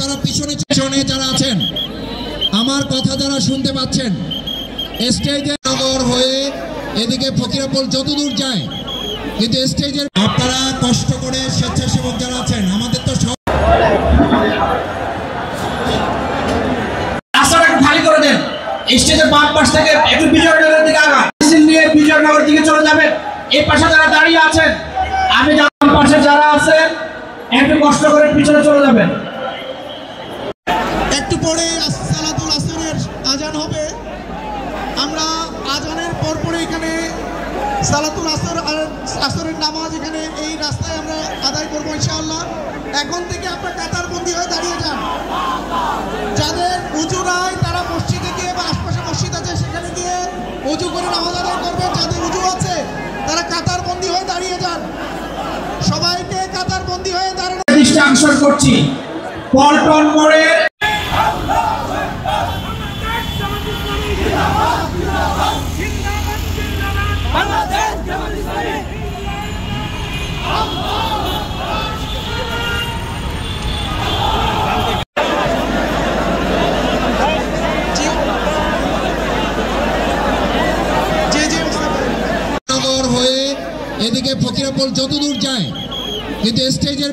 আপনারা পিছনে যারা আছেন আমার কথা যারা শুনতে পাচ্ছেন স্টেজে নগর হয়ে এদিকে ফকিরাপুর যতদূর যায় কিন্তু স্টেজের আপনারা কষ্ট করে স্বেচ্ছাসেবক যারা আছেন আমাদের তো সব রাস্তাটা খালি করে দেন। স্টেজের বাম পাশ থেকে একটু বিজয়নগরের দিকে আগান, মিছিল নিয়ে বিজয়নগর দিকে চলে যাবেন। এই পাশে যারা দাঁড়িয়ে আছেন আমি বাম পাশে যারা আছেন একটু কষ্ট করে পিছনে চলে যাবেন। একটু পরে সালাতুল আসরের আজান হবে। আমরা আজানের পরে এখানে সালাতুল আসরের নামাজ এখানে এই রাস্তায় আমরা আদায় করবো ইনশাআল্লাহ। এখন থেকে আপনারা কাতারবন্দি হয়ে দাঁড়িয়ে যান। যাদের উজু নাই তারা মসজিদে গিয়ে বা আশপাশে মসজিদ আছে সেখানে গিয়ে উজু করে নামাজ আদায় করবেন। যাদের উজু আছে তারা কাতারবন্দি হয়ে দাঁড়িয়ে যান। সবাইকে কাতারবন্দি হয়ে দাঁড়ানো দৃষ্টান্তর করছি পল্টন মোড়ে এদিকে ফকিরাপুর যতদূর যায় কিন্তু স্টেজের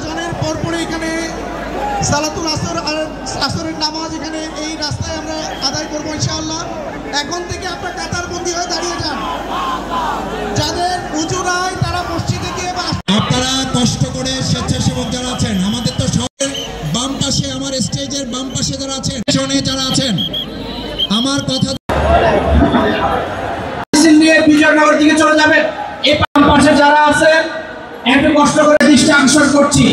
পরে এখানে সালাতুল আসরের নামাজ এখানে এই রাস্তায় আমরা আদায় করবো ইনশাআল্লাহ। এখন থেকে আপনারা কাতারবন্দি হয়ে দাঁড়িয়ে যান। যাদের উজু নাই তারা মসজিদে গিয়ে বা আপনারা কষ্ট করে স্বেচ্ছাসেবক যারা আছেন আমাদের তো সবের বাম পাশে আমার স্টেজের বাম পাশে যারা আছেন পিছনে যারা আছেন আমার কথা মিছিল নিয়ে বিজয়নগর দিকে চলে যাবেন। এই বাম পাশে যারা আছেন একটু কষ্ট করে দৃষ্টান্তর করছি।